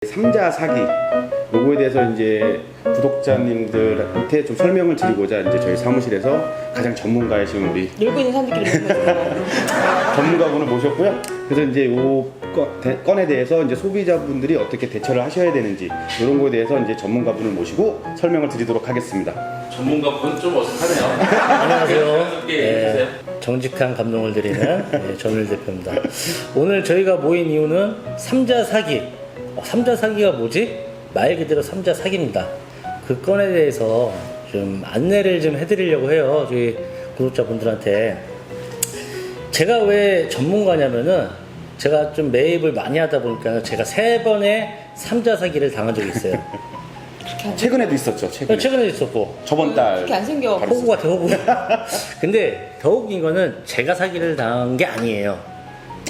삼자 사기 요거에 대해서 이제 구독자님들한테 좀 설명을 드리고자 이제 저희 사무실에서 가장 전문가이신 우리 놀고 있는 사람들끼리 모는 거죠. 전문가분을 모셨고요. 그래서 이제 요 건에 대해서 이제 소비자분들이 어떻게 대처를 하셔야 되는지 이런 거에 대해서 이제 전문가분을 모시고 설명을 드리도록 하겠습니다. 전문가분 좀 어색하네요. 안녕하세요. 네, 정직한 감동을 드리는 전일 대표입니다. 오늘 저희가 모인 이유는 삼자 사기. 삼자 사기가 뭐지? 말 그대로 삼자 사기입니다. 그 건에 대해서 좀 안내를 좀 해드리려고 해요. 저희 구독자분들한테. 제가 왜 전문가냐면은 제가 좀 매입을 많이 하다 보니까 제가 3번의 삼자 사기를 당한 적이 있어요. 최근에도 있었죠. 최근에 있었고. 저번 달. 그렇게 안 생겨. 바로 호구 같아, 호구. 근데 더 웃긴 거는 제가 사기를 당한 게 아니에요.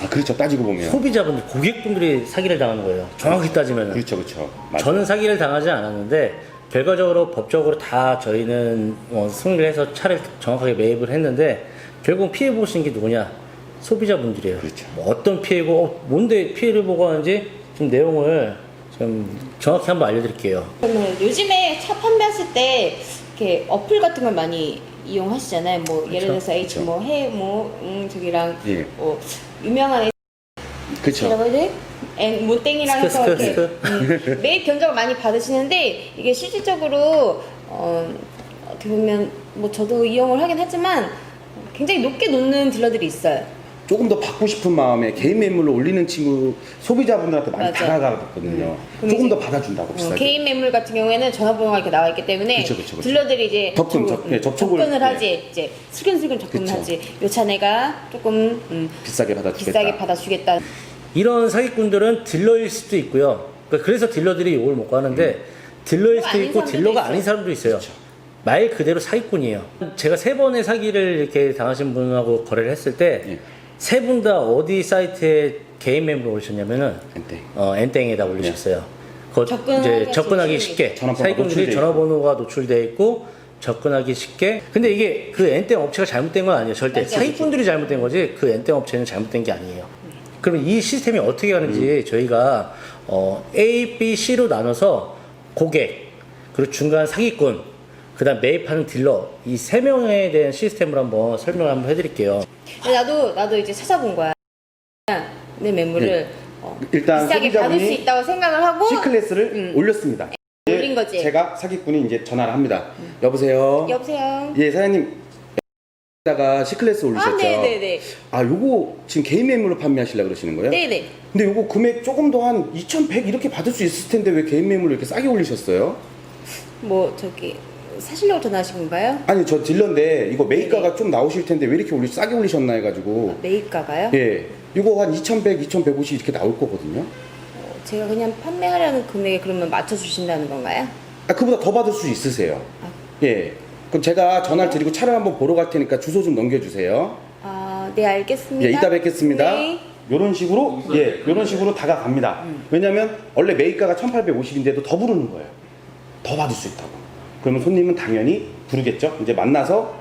아 그렇죠. 따지고 보면. 소비자분들, 고객분들이 사기를 당하는 거예요. 정확히 따지면. 그렇죠, 그렇죠. 맞아요. 저는 사기를 당하지 않았는데 결과적으로 법적으로 다 저희는 승리를 해서 차를 정확하게 매입을 했는데 결국 피해 보신 게 누구냐? 소비자분들이에요. 그렇죠. 뭐 어떤 피해고 뭔데 피해를 보고 하는지 좀 내용을 좀 정확히 한번 알려드릴게요. 그러면 요즘에 차 판매하실 때 이렇게 어플 같은 걸 많이 이용하시잖아요. 뭐 예를 들어서 H 그쵸. 저기랑 예. 뭐 유명한 그렇죠. 뭐라고 해야 돼? 뭐 땡이랑 해서 스크, 이렇게 매입 견적을 많이 받으시는데 이게 실질적으로 어떻게 보면 뭐 저도 이용을 하긴 하지만 굉장히 높게 놓는 딜러들이 있어요. 조금 더 받고 싶은 마음에 개인 매물로 올리는 친구 소비자분들한테 많이 맞아. 다가가거든요. 그럼 조금 이제 더 받아준다고 비싸게. 개인 매물 같은 경우에는 전화번호가 이렇게 나와 있기 때문에 그쵸. 딜러들이 이제 접근을 예. 하지 이제 슬근슬근 접근을 그쵸. 하지. 요 차 내가 조금 비싸게 받아주겠다. 비싸게 받아주겠다. 이런 사기꾼들은 딜러일 수도 있고요. 그래서 딜러들이 욕을 먹고 하는데 딜러일 수도 아닌 있고 사람들도 딜러가 있어요. 아닌 사람도 있어요. 말 그대로 사기꾼이에요. 제가 3번의 사기를 이렇게 당하신 분하고 거래를 했을 때 예. 3분 다 어디 사이트에 개인 매물을 올리셨냐면은 엔땡. 엔땡에다 올리셨어요. 접근하기가 접근하기 좀 쉽게 전화번호가 사기꾼들이 노출돼 전화번호가 노출되어 있고 접근하기 쉽게. 근데 이게 그 엔땡 업체가 잘못된 건 아니에요. 절대 맞아요. 사기꾼들이 잘못된 거지 그 엔땡 업체는 잘못된 게 아니에요. 그러면 이 시스템이 어떻게 하는지 저희가 A, B, C로 나눠서 고객 그리고 중간 사기꾼 그다음 매입하는 딜러 이 3명에 대한 시스템을 한번 설명을 한번 해드릴게요. 나도 이제 찾아본 거야. 내 매물을 일단 비싸게 받을 수 소비자분이 있다고 생각을 하고 C클래스를 올렸습니다. 올린 거지. 제가 사기꾼이 이제 전화를 합니다. 여보세요. 여보세요. 예, 사장님. 다가 C클래스 올리셨죠? 아, 네네네. 아, 요거 지금 개인 매물로 판매하시려고 그러시는 거예요? 네네. 근데 요거 금액 조금 더 한 2,100 이렇게 받을 수 있을 텐데 왜 개인 매물로 이렇게 싸게 올리셨어요? 뭐 저기 사시려고 전화하신 건가요? 아니, 저 딜러인데 이거 매입가가 좀 나오실 텐데 왜 이렇게 싸게 올리셨나 해가지고. 매입가가요? 예. 이거 한 2,100, 2,150 이렇게 나올 거거든요. 제가 그냥 판매하려는 금액에 그러면 맞춰주신다는 건가요? 아, 그보다 더 받을 수 있으세요. 예. 그럼 제가 전화를 드리고 차를 한번 보러 갈 테니까 주소 좀 넘겨주세요. 아, 네 알겠습니다. 예, 이따 뵙겠습니다. 네. 요런 식으로, 예, 요런 식으로 다가갑니다. 왜냐면 원래 매입가가 1,850인데도 더 부르는 거예요. 더 받을 수 있다고. 그러면 손님은 당연히 부르겠죠. 이제 만나서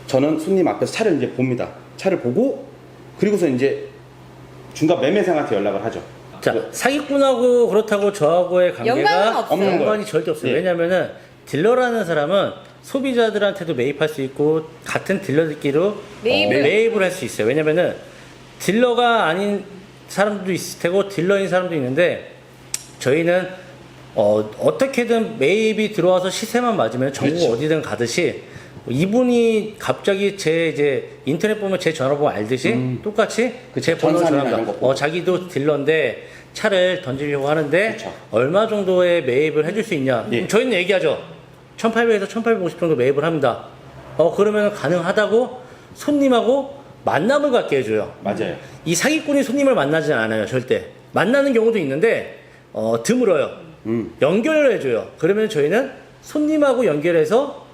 저는 손님 앞에서 차를 이제 봅니다. 차를 보고 그리고서 이제 중간 매매상한테 연락을 하죠. 자, 사기꾼하고 그렇다고 저하고의 연관은 관계가 없어요. 없는 거예요. 연관이 절대 없어요. 예. 왜냐면은 딜러라는 사람은 소비자들한테도 매입할 수 있고 같은 딜러들끼리 매입을 할 수 있어요. 왜냐면은 딜러가 아닌 사람도 있을 테고 딜러인 사람도 있는데 저희는 어떻게든 매입이 들어와서 시세만 맞으면 전국 그렇죠. 어디든 가듯이 이분이 갑자기 제 이제 인터넷 보면 제 전화번호 알듯이 똑같이 그쵸. 제 번호 전산이나 이런 거 전화합니다. 보고. 자기도 딜러인데 차를 던지려고 하는데 그쵸. 얼마 정도의 매입을 해줄 수 있냐? 예. 그럼 저희는 얘기하죠. 1,800에서 1,850 정도 매입을 합니다. 그러면 가능하다고 손님하고 만남을 갖게 해줘요. 맞아요. 이 사기꾼이 손님을 만나지 않아요, 절대. 만나는 경우도 있는데 드물어요. 연결을 해줘요. 그러면 저희는 손님하고 연결해서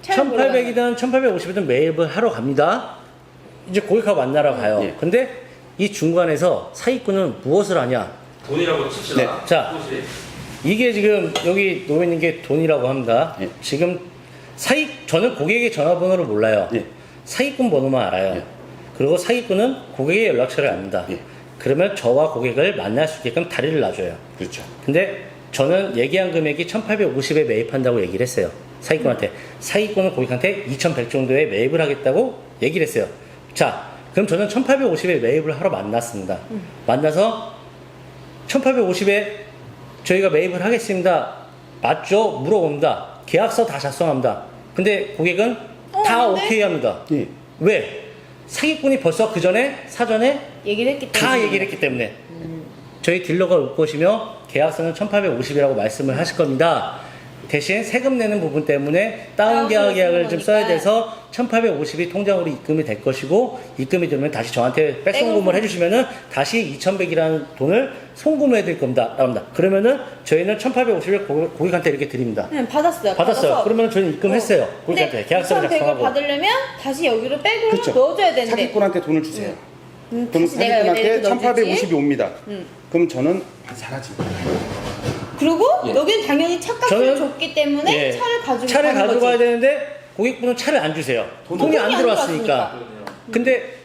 차를 보러 1,800이든 1,850이든 매입을 하러 갑니다. 이제 고객하고 만나러 가요. 예. 근데 이 중간에서 사기꾼은 무엇을 하냐? 돈이라고 칩시다. 네. 자, 이게 지금 여기 놓여있는 게 돈이라고 합니다. 예. 지금 저는 고객의 전화번호를 몰라요. 예. 사기꾼 번호만 알아요. 예. 그리고 사기꾼은 고객의 연락처를 압니다. 예. 그러면 저와 고객을 만날 수 있게끔 다리를 놔줘요. 그렇죠. 근데 저는 얘기한 금액이 1850에 매입한다고 얘기를 했어요. 사기꾼한테. 사기꾼은 고객한테 2100 정도에 매입을 하겠다고 얘기를 했어요. 자, 그럼 저는 1850에 매입을 하러 만났습니다. 만나서 1850에 저희가 매입을 하겠습니다. 맞죠? 물어봅니다. 계약서 다 작성합니다. 근데 고객은 다 근데? 오케이 합니다. 예. 왜? 사기꾼이 벌써 그 전에 사전에 얘기를 했기 때문에. 다 얘기를 했기 때문에 저희 딜러가 올 것이며 계약서는 1850이라고 말씀을 하실 겁니다. 대신 세금 내는 부분 때문에 다운 계약을 좀 써야 돼서 1850이 통장으로 입금이 될 것이고 입금이 되면 다시 저한테 백송금을 해주시면은 다시 2100이라는 돈을 송금해 드릴 겁니다. 합니다. 그러면은 저희는 1850을 고객한테 이렇게 드립니다. 받았어요. 받았어요. 받아서. 그러면 저희는 입금했어요. 고객한테 계약서를 2100을 작성하고. 받으려면 다시 여기로 백으로 그렇죠. 넣어줘야 되는데. 사기꾼한테 돈을 주세요. 그럼 다시 내가 사기꾼한테 여기다 넣어주지. 1850이 옵니다. 그럼 저는 사라집니다. 그리고 예. 여기는 당연히 차값을 저는- 줬기 때문에 예. 차를 가지고 차를 가는 가져가야 거지. 되는데 고객분은 차를 안 주세요. 돈이 안 돈이 안 들어왔으니까. 그러네요. 근데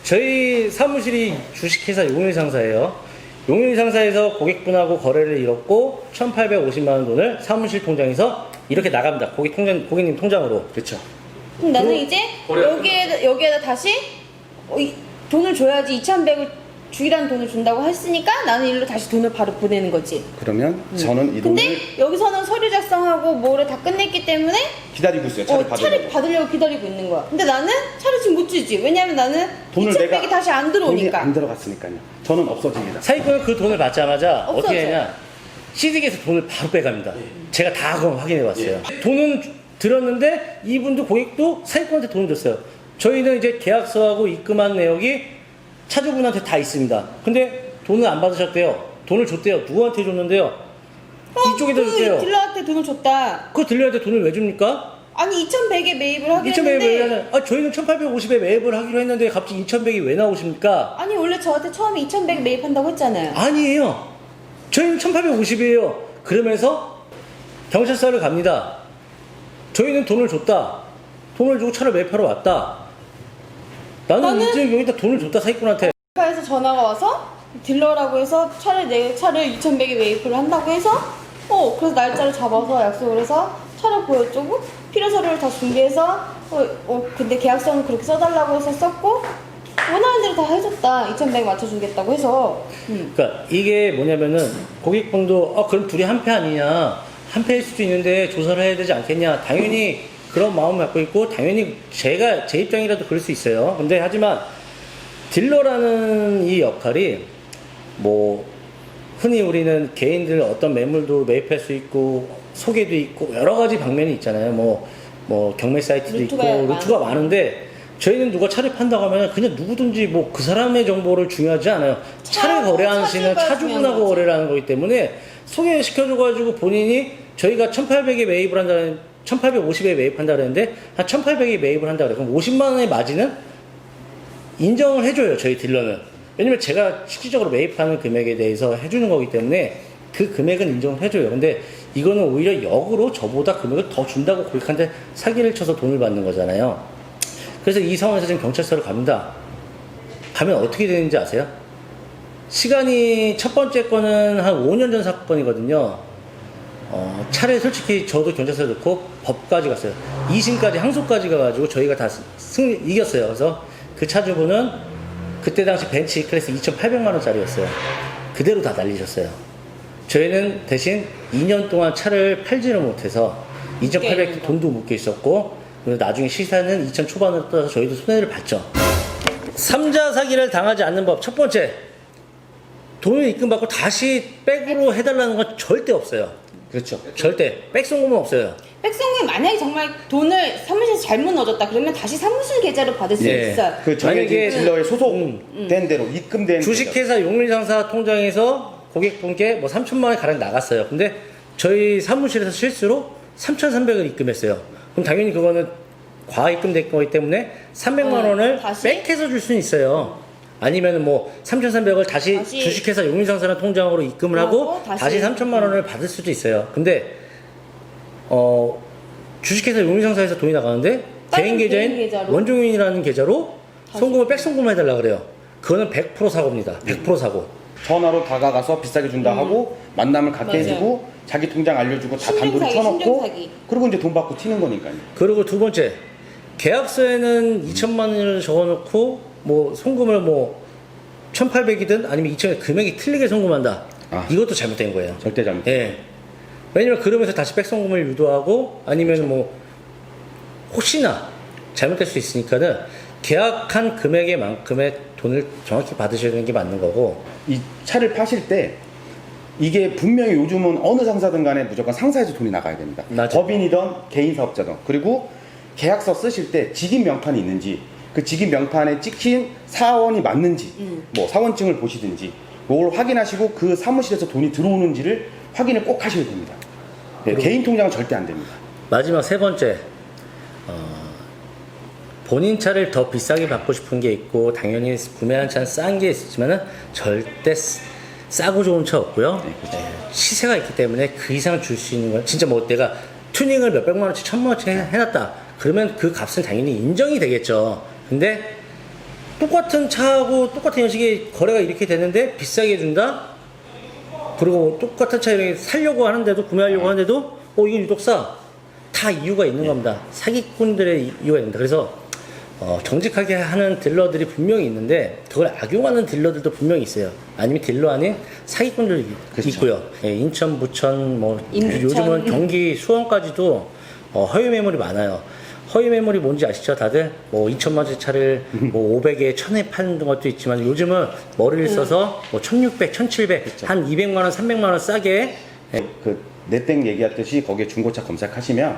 저희 사무실이 주식회사 용일 상사예요. 용일 상사에서 고객분하고 거래를 이뤘고 1,850만 원 돈을 사무실 통장에서 이렇게 나갑니다. 고객님 통장으로. 그렇죠. 그럼 나는 이제 거래가 여기에다 다시 돈을 줘야지 2,100을 주기라는 돈을 준다고 했으니까 나는 일로 다시 돈을 바로 보내는 거지. 그러면 저는 이 돈을 근데 여기서는 서류 작성하고 뭐를 다 끝냈기 때문에 기다리고 있어요. 차를 받으려고. 차를 받으려고 기다리고 있는 거야. 근데 나는 차를 지금 못 주지. 왜냐면 나는 돈을 2,100이 내가 다시 안 돈이 들어오니까. 안 들어갔으니까요. 저는 없어집니다. 사기꾼은 그 돈을 받자마자 없어져요. 어떻게 하냐. 시댁에서 돈을 바로 빼갑니다. 제가 다 그건 확인해 봤어요. 돈은 들었는데 이분도 고객도 사기꾼한테 돈을 줬어요. 저희는 이제 계약서하고 입금한 내역이 차주분한테 다 있습니다. 근데 돈을 안 받으셨대요. 돈을 줬대요. 누구한테 줬는데요? 이쪽에다 줬대요. 딜러한테 돈을 줬다. 그 딜러한테 돈을 왜 줍니까? 아니 2,100에 매입을 하기로 2,100에 했는데 매입을 하는, 저희는 1,850에 매입을 하기로 했는데 갑자기 2,100이 왜 나오십니까? 아니 원래 저한테 처음에 2,100 매입한다고 했잖아요. 아니에요. 저희는 1,850이에요. 그러면서 경찰서를 갑니다. 저희는 돈을 줬다. 돈을 주고 차를 매입하러 왔다. 나는 이제 여기다 돈을 줬다 사기꾼한테. 회사에서 전화가 와서 딜러라고 해서 내 차를 2,100에 매입을 한다고 해서 그래서 날짜를 잡아서 약속을 해서 차를 보여주고 필요 서류를 다 준비해서 근데 계약서는 그렇게 써달라고 해서 썼고 원하는 대로 다 해줬다. 2,100 맞춰주겠다고 해서. 그러니까 이게 뭐냐면은 고객분도 그럼 둘이 한패 아니냐, 한패일 수도 있는데 조사를 해야 되지 않겠냐. 당연히 그런 마음을 갖고 있고 당연히 제 입장이라도 그럴 수 있어요. 근데 하지만 딜러라는 이 역할이 뭐 흔히 우리는 개인들 어떤 매물도 매입할 수 있고 소개도 있고 여러 가지 방면이 있잖아요. 뭐 경매 사이트도 있고 루트가 많은데 저희는 누가 차를 판다고 하면 그냥 누구든지 뭐 그 사람의 정보를 중요하지 않아요. 차를 거래하시는 차주가 차주분하고 중요한 거지. 거래를 하는 거기 때문에 소개시켜줘가지고 본인이 저희가 1,800에 매입을 한다는 1,850에 매입한다 그랬는데 한 1,800에 매입을 한다 그래. 그럼 50만 원의 마진은 인정을 해줘요. 저희 딜러는. 왜냐면 제가 실질적으로 매입하는 금액에 대해서 해주는 거기 때문에 그 금액은 인정을 해줘요. 근데 이거는 오히려 역으로 저보다 금액을 더 준다고 고객한테 사기를 쳐서 돈을 받는 거잖아요. 그래서 이 상황에서 지금 경찰서를 갑니다. 가면 어떻게 되는지 아세요? 시간이 첫 번째 거는 한 5년 전 사건이거든요. 차를 솔직히 저도 경찰서에 넣고 법까지 갔어요. 2심까지 항소까지 가가지고 저희가 다 이겼어요. 그래서 그 차주분은 그때 당시 벤츠 E클래스 2,800만 원짜리였어요. 그대로 다 날리셨어요. 저희는 대신 2년 동안 차를 팔지를 못해서 2,800 돈도 묶여 있었고 그리고 나중에 시세는 2,000 초반으로 떠서 저희도 손해를 봤죠. 3자 사기를 당하지 않는 법. 첫 번째, 돈을 입금받고 다시 백으로 해달라는 건 절대 없어요. 그렇죠. 절대. 백송금은 없어요. 백성이 만약에 정말 돈을 사무실에서 잘못 넣어줬다 그러면 다시 사무실 계좌로 받을 수 예. 있어요. 그 정해진 만약에 딜러의 소속된 대로 입금된 주식회사 용일상사 통장에서 고객분께 뭐 3천만 원이 가량 나갔어요. 근데 저희 사무실에서 실수로 3,300을 입금했어요. 그럼 당연히 그거는 과입금된 거기 때문에 300만 원을 다시? 백해서 줄 수는 있어요. 아니면 뭐 3,300을 다시 다시 주식회사 용일상사라는 통장으로 입금을 하고 하고 다시 다시 3천만 원을 받을 수도 있어요. 근데 주식회사 용일상사에서 돈이 나가는데 개인 계좌인 계좌로. 원종윤이라는 계좌로 송금을 백송금을 해달라 그래요. 그거는 100% 사고입니다. 100% 사고. 전화로 다가가서 비싸게 준다 하고 만남을 갖게 맞아요. 해주고 자기 통장 알려주고 다 신종 단도리 사기, 쳐놓고 신종 사기. 그리고 이제 돈 받고 튀는 거니까요. 그리고 두 번째, 계약서에는 2천만 원을 적어놓고 뭐 송금을 뭐 1,800이든 아니면 2,000원 금액이 틀리게 송금한다. 아. 이것도 잘못된 거예요. 절대 잘못. 예. 왜냐면 그러면서 다시 백송금을 유도하고 아니면 뭐 혹시나 잘못될 수 있으니까는 계약한 금액의 만큼의 돈을 정확히 받으셔야 되는 게 맞는 거고. 이 차를 파실 때 이게 분명히 요즘은 어느 상사든 간에 무조건 상사에서 돈이 나가야 됩니다. 맞아요. 법인이든 개인 사업자든. 그리고 계약서 쓰실 때 직인 명판이 있는지 그 직인 명판에 찍힌 사원이 맞는지 뭐 사원증을 보시든지 그걸 확인하시고 그 사무실에서 돈이 들어오는지를 확인을 꼭 하셔야 됩니다. 네, 개인 통장은 절대 안 됩니다. 마지막 세 번째, 본인 차를 더 비싸게 받고 싶은 게 있고 당연히 구매한 차는 싼 게 있지만은 절대 싸고 좋은 차 없고요. 네, 시세가 있기 때문에 그 이상 줄 수 있는 건 진짜 뭐 내가 튜닝을 몇백만 원치, 1,000만 원치 해놨다. 그러면 그 값은 당연히 인정이 되겠죠. 근데 똑같은 차하고 똑같은 형식의 거래가 이렇게 되는데 비싸게 해준다? 그리고 똑같은 차 이렇게 살려고 하는데도 구매하려고 하는데도 이거 유독 싸. 다 이유가 있는 겁니다. 사기꾼들의 이유가 있습니다. 그래서 정직하게 하는 딜러들이 분명히 있는데 그걸 악용하는 딜러들도 분명히 있어요. 아니면 딜러 아닌 사기꾼들이 그렇죠. 있고요. 예, 인천, 부천, 뭐 인천. 요즘은 경기, 수원까지도 허위 매물이 많아요. 허위 매물이 뭔지 아시죠, 다들? 뭐 2천만 원짜리 차를 뭐 500에 1000에 파는 것도 있지만 요즘은 머리를 써서 뭐 1600, 1700, 한 200만 원, 300만 원 싸게. 그 내땡 얘기했듯이 거기에 중고차 검색하시면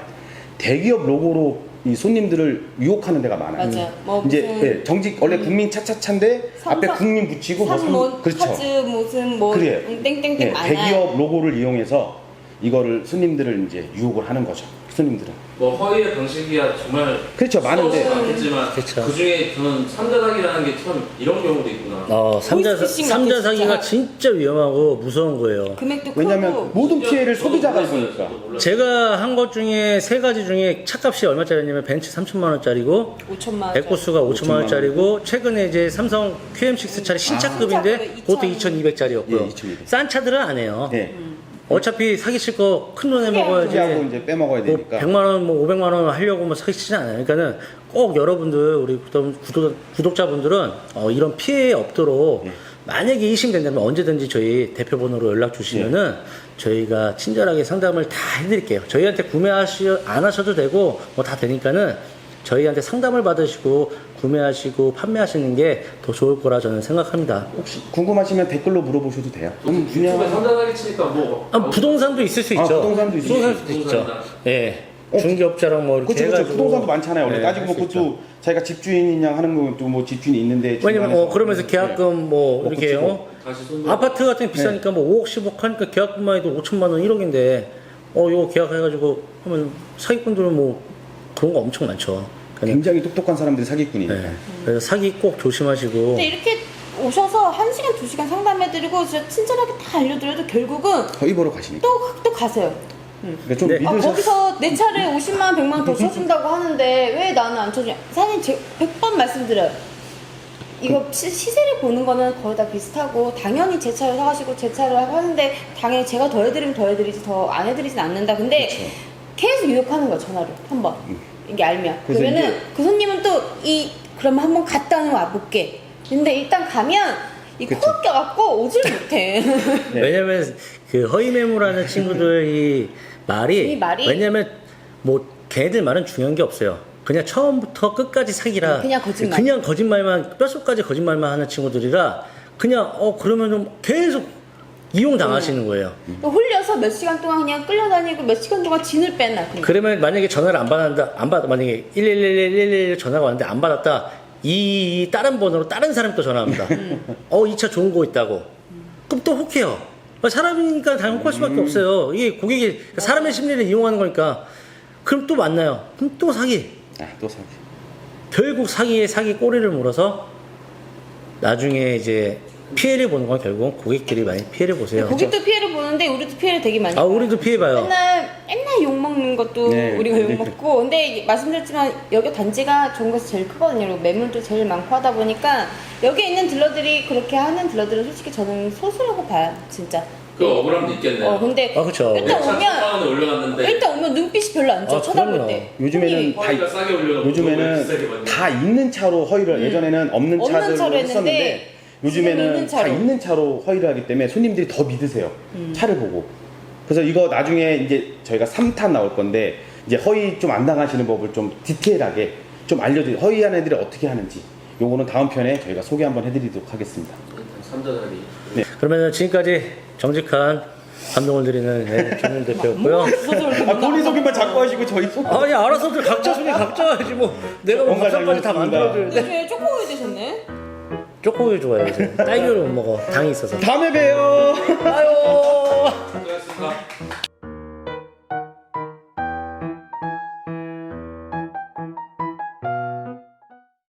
대기업 로고로 이 손님들을 유혹하는 데가 많아요. 맞아요. 뭐 이제 무슨 네, 정직 원래 국민 차차차인데 앞에 국민 붙이고 산뭐 그렇죠. 카즈 무슨 뭐 그래요. 땡땡땡 네, 많아요. 대기업 로고를 이용해서 이거를 손님들을 이제 유혹을 하는 거죠. 손님들은. 뭐 허위의 방식이야 정말 그렇죠, 많은데. 수없이 많겠지만 그렇죠. 그 중에 저는 삼자사기라는 게 참 이런 경우도 있구나. 삼자 보이스피싱 삼자 같아, 사기가 진짜. 진짜 위험하고 무서운 거예요. 금액도 왜냐면 크고 모든 피해를 저도 소비자가 몰랐어요, 입으니까. 저도 몰랐어요. 제가 한 것 중에 세 가지 중에 차값이 얼마짜리냐면 벤츠 3천만 원짜리고 5천만 원. 에코스가 5천만 원짜리고 최근에 이제 삼성 QM6 차리 신차급인데 신차급에 그것도 2,200. 2,200짜리였고요. 예, 2,200. 싼 차들은 안 해요. 네. 어차피 사기칠 거 큰 돈에 먹어야지. 피하고 이제 빼먹어야 뭐 되니까. 100만 원, 뭐 500만 원 하려고 뭐 사기치지 않아요. 그러니까는 꼭 여러분들 우리 구독자분들은 이런 피해 없도록 만약에 의심된다면 언제든지 저희 대표번호로 연락 주시면은 저희가 친절하게 상담을 다 해드릴게요. 저희한테 안 하셔도 되고 뭐 다 되니까는 저희한테 상담을 받으시고 구매하시고 판매하시는 게 더 좋을 거라 저는 생각합니다. 혹시 궁금하시면 댓글로 물어보셔도 돼요. 유튜브에 삼자사기 치니까 뭐 부동산도 있을 수 있죠. 부동산도 있을 수 부동산도 있죠. 부동산이다. 예. 중개업자랑 뭐 이렇게 그렇죠, 그렇죠. 해가지고 부동산도 많잖아요. 원래 예, 따지고 할수 보면 있죠. 그것도 자기가 집주인이냐 하는 것도 뭐 집주인이 있는데 왜냐면 중간에서 그러면서 계약금 뭐 뭐 이렇게 붙이고. 다시 손 아파트 같은 게 비싸니까 뭐 5억 10억 하니까 계약금만 해도 5천만 원 1억인데 이거 계약해가지고 하면 사기꾼들은 뭐 그런 거 엄청 많죠. 그러니까 굉장히 똑똑한 사람들이 사기꾼이니까. 네. 그래서 사기 꼭 조심하시고 근데 이렇게 오셔서 1시간 2시간 상담해드리고 진짜 친절하게 다 알려드려도 결국은 거의 보러 가시니까. 또 가세요. 그러니까 좀 네. 믿으셔. 거기서 내 차를 50만 원, 100만 원 더 쳐준다고 하는데 왜 나는 안 쳐주냐? 사장님, 100번 말씀드려요. 이거 시세를 보는 거는 거의 다 비슷하고 당연히 제 차를 사가시고 제 차를 하는데 당연히 제가 더 해드리면 더 해드리지 더 안 해드리진 않는다. 근데 그렇죠. 계속 유혹하는 거야, 전화로 한 번. 이게 알면. 그래서 그러면은 이게- 그 손님은 또 그러면 한번 갔다 와볼게. 근데 일단 가면 이 그쵸. 코어 껴갖고 오질 못해. 네. 왜냐면 그 허위 매물하는 친구들 이 말이 왜냐면 뭐 걔네들 말은 중요한 게 없어요. 그냥 처음부터 끝까지 사기라 그냥 거짓말. 그냥 거짓말만 뼛속까지 거짓말만 하는 친구들이라 그냥 그러면은 계속 이용 당하시는 거예요. 또 홀려서 몇 시간 동안 그냥 끌려다니고 몇 시간 동안 진을 뺐나. 그냥. 그러면 만약에 전화를 안 받아 만약에 111 전화가 왔는데 안 받았다. 이 다른 번호로 다른 사람이 또 전화합니다. 이 차 좋은 거 있다고. 그럼 또 혹해요. 사람이니까 당연히 혹할 수밖에 없어요. 이게 고객이 사람의 심리를 이용하는 거니까. 그럼 또 만나요. 그럼 또 사기. 또 사기. 결국 사기에 사기 꼬리를 물어서 나중에 이제 피해를 보는 건 결국은 고객들이 많이 피해를 보세요. 고객도 피해를 보는데 우리도 피해를 되게 많이 봐요. 우리도 피해 봐요. 맨날 욕먹는 것도 네, 우리가 네. 욕먹고 근데 말씀드렸지만 여기 단지가 전국에서 제일 크거든요. 그리고 매물도 제일 많고 하다 보니까 여기에 있는 딜러들이 그렇게 하는 딜러들은 솔직히 저는 소수라고 봐요. 진짜. 그 억울함도 있겠네요. 근데 아, 그쵸. 일단 차 오면 10만 원에 올려놨는데 일단 오면 눈빛이 별로 안 좋아. 아, 쳐다볼 그럼요. 때. 요즘에는 다 허리가 싸게 올려놓고 비싸게 요즘에는 받냐. 다 있는 차로 허위를 예전에는 없는 없는 차들로 차로 했었는데 했는데 요즘에는 지금 있는 다 차로. 있는 차로 허위를 하기 때문에 손님들이 더 믿으세요. 차를 보고. 그래서 이거 나중에 이제 저희가 3탄 나올 건데 이제 허위 좀 안 당하시는 법을 좀 디테일하게 좀 알려드릴 허위하는 애들이 어떻게 하는지 요거는 다음 편에 저희가 소개 한번 해드리도록 하겠습니다. 삼자다리. 그러면 지금까지 정직한 감동을 드리는 전일 대표였고요. 아 본인 소개만 자꾸 하시고 저희 소개. 아니 알아서들 각자 소개 각자 하지 뭐 내가 뭐 뭔가 밥상까지 다 잘못했습니다. 만들어줄 요즘에 초코우유 드셨네? 초코우유 좋아해요. 요새. 딸기를 못 먹어 당이 있어서. 다음에 봬요. 아유. 수고하셨습니다.